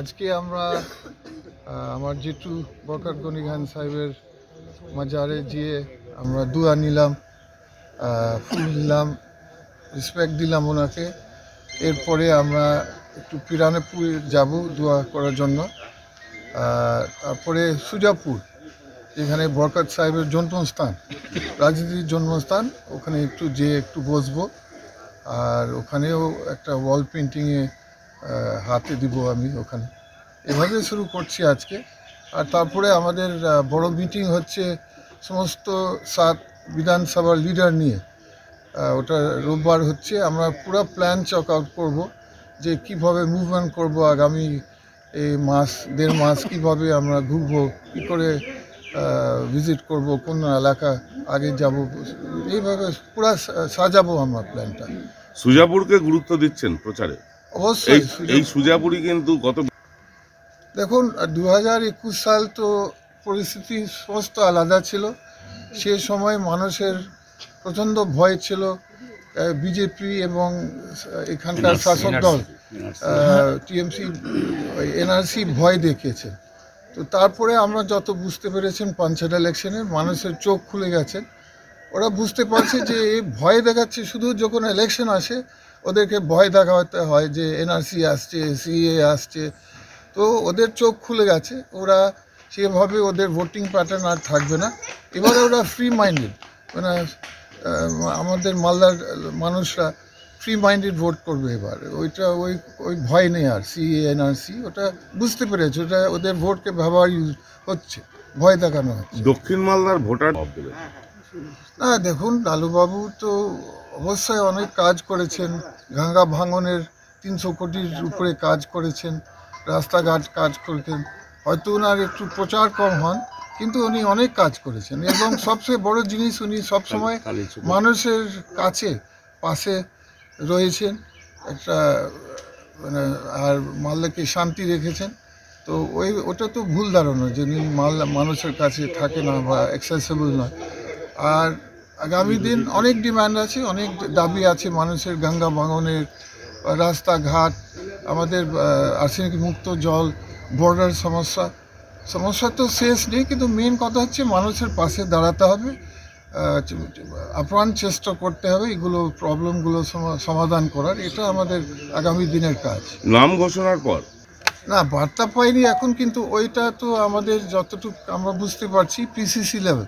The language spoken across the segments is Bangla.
আজকে আমরা আমার জেঠু বরকত গনি খান সাহেবের মাজারে গিয়ে আমরা দোয়া নিলাম, ফুল দিলাম, রেসপেক্ট দিলাম ওনাকে। এরপরে আমরা একটু পিরানেপুর যাব দোয়া করার জন্য। তারপরে সুজাপুর, যেখানে বরকত সাহেবের জন্মস্থান, রাজনীতির জন্মস্থান, ওখানে একটু বসবো। আর ওখানেও একটা ওয়াল পেন্টিংয়ে হাতে দিব আমি ওখানে। এভাবে শুরু করছি আজকে। আর তারপরে আমাদের বড় মিটিং হচ্ছে সমস্ত 7 বিধানসভার লিডার নিয়ে। ওটা রোববার হচ্ছে। আমরা পুরো প্ল্যান চেক আউট করবো যে কীভাবে মুভমেন্ট করব আগামী এই দেড় মাস কীভাবে আমরা ঘুরবো, কী করে ভিজিট করব, কোন এলাকা আগে যাব, এইভাবে পুরো সাজাবো আমরা প্ল্যানটা। সুজাপুরকে গুরুত্ব দিচ্ছেন প্রচারে? অবশ্যই। এই সুজাপুরই কিন্তু দেখুন, 2021 সাল তো পরিস্থিতি সমস্ত আলাদা ছিল। সে সময় মানুষের প্রচণ্ড ভয় ছিল। বিজেপি এবং এখানকার শাসক দল টিএমসি, এনআরসি ভয় দেখিয়েছে। তো তারপরে আমরা যত বুঝতে পেরেছেন পঞ্চায়েত ইলেকশনে মানুষের চোখ খুলে গেছে। ওরা বুঝতে পারছে যে এই ভয় দেখাচ্ছে শুধু যখন ইলেকশন আসে, ওদেরকে ভয় দেখাতে হয় যে এনআরসি আসছে, সিএ আসছে। তো ওদের চোখ খুলে গেছে। ওরা সেভাবে ওদের ভোটিং প্যাটার্ন আর থাকবে না। এবারে ওরা ফ্রি মাইন্ডেড, মানে আমাদের মালদার মানুষরা ফ্রি মাইন্ডেড ভোট করবে এবার। ওই ভয় নেই আর সিএ এনআরসি, ওটা বুঝতে পেরেছে। ওটা ওদের ভোটকে ব্যবহার হচ্ছে, ভয় দেখানো হচ্ছে। দক্ষিণ মালদার ভোটার না, দেখুন, লালুবাবু তো অবশ্যই অনেক কাজ করেছেন। গঙ্গা ভাঙনের 300 কোটির উপরে কাজ করেছেন, রাস্তাঘাট কাজ করেছেন। হয়তো ওনার একটু প্রচার কম হন, কিন্তু উনি অনেক কাজ করেছেন। এবং সবচেয়ে বড় জিনিস, উনি সবসময় মানুষের পাশে রয়েছেন একটা, মানে আর মালদাকে শান্তি রেখেছেন। তো ওটা তো ভুল ধারণা যে উনি মানুষের কাছে থাকে না বা অ্যাক্সেসেবল নয়। আর আগামী দিন অনেক ডিমান্ড আছে, অনেক দাবি আছে মানুষের। গঙ্গা ভাঙনের, রাস্তাঘাট, আমাদের আর্সেনিক মুক্ত জল, বর্ডার সমস্যা তো শেষ নেই। কিন্তু মেন কথা হচ্ছে মানুষের পাশে দাঁড়াতে হবে, আপ্রাণ চেষ্টা করতে হবে এগুলো প্রবলেমগুলো সমাধান করার। এটা আমাদের আগামী দিনের কাজ। নাম ঘোষণার পর না, বার্তা পাইনি এখন, কিন্তু ওইটা তো আমাদের যতটুকু আমরা বুঝতে পারছি পিসিসি লেভেল,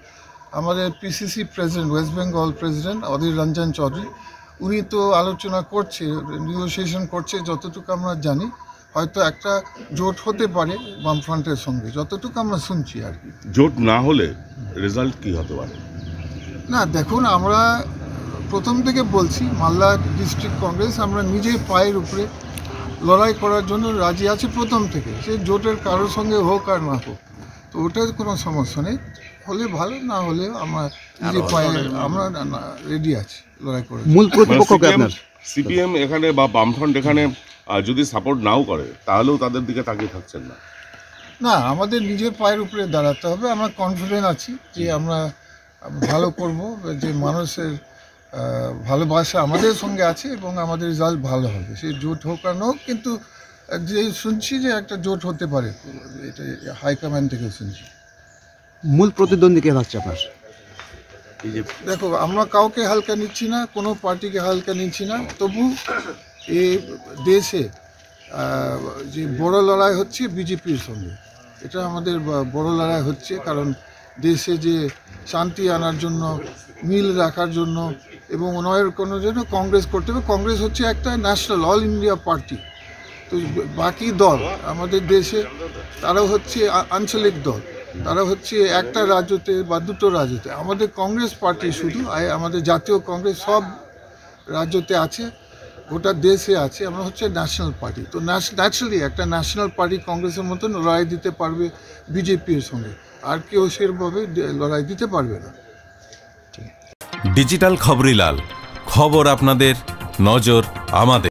আমাদের PCC president, West Bengal president Adhir Ranjan Chowdhury, উনি তো আলোচনা করছে, নেগোসিয়েশন করছে যতটুকু আমরা জানি। হয়তো একটা জোট হতে পারে বামফ্রন্টের সঙ্গে, যতটুকু আমরা শুনছি আর কি। জোট না হলে রেজাল্ট কি হতে পারে? না, দেখুন, আমরা প্রথম থেকে বলছি মালদা ডিস্ট্রিক্ট কংগ্রেস আমরা নিজের পায়ের উপরে লড়াই করার জন্য রাজি আছি প্রথম থেকে। সে জোটের কারোর সঙ্গে হোক আর না হোক, তো ওটার কোনো সমস্যা নেই। হলে ভালো, না হলে আমরা নিজের পায়ে আমরা রেডি আছি লড়াই করে। মূল প্রতিপক্ষ সিপিএম এখানে বা বামফ্রন্ট এখানে যদি সাপোর্ট নাও করে, তাহলেও তাদের দিকে তাকিয়ে থাকছেন না? না, আমাদের নিজের পায়ের উপরে দাঁড়াতে হবে। আমরা কনফিডেন্ট আছি যে আমরা ভালো করব, যে মানুষের ভালোবাসা আমাদের সঙ্গে আছে এবং আমাদের রেজাল্ট ভালো হবে। সে জোট হোক আর না হোক, কিন্তু যে শুনছি যে একটা জোট হতে পারে, এটা হাইকমান্ড থেকে শুনছি। মূল প্রতিদ্বন্দ্বী কে থাকছে আপনার? দেখো, আমরা কাউকে হালকা নিচ্ছি না, কোনো পার্টিকে হালকা নিচ্ছি না। তবু এই দেশে যে বড় লড়াই হচ্ছে বিজেপির সঙ্গে, এটা আমাদের বড় লড়াই হচ্ছে। কারণ দেশে যে শান্তি আনার জন্য, মিল রাখার জন্য এবং উন্নয়নের কোনো জন্য কংগ্রেস করতে হবে। কংগ্রেস হচ্ছে একটা ন্যাশনাল অল ইন্ডিয়া পার্টি। তো বাকি দল আমাদের দেশে তারা হচ্ছে আঞ্চলিক দল, তারা হচ্ছে একটা রাজ্যতে বা দুটো রাজ্যতে। আমাদের কংগ্রেস পার্টি শুধু, আমাদের জাতীয় কংগ্রেস সব রাজ্যতে আছে, গোটা দেশে আছে। আমরা হচ্ছে ন্যাশনাল পার্টি। তো ন্যাচারালি একটা ন্যাশনাল পার্টি কংগ্রেসের মতন লড়াই দিতে পারবে বিজেপির সঙ্গে, আর কেউ সেভাবে লড়াই দিতে পারবে না। ডিজিটাল খবরিলাল, খবর আপনাদের, নজর আমাদের।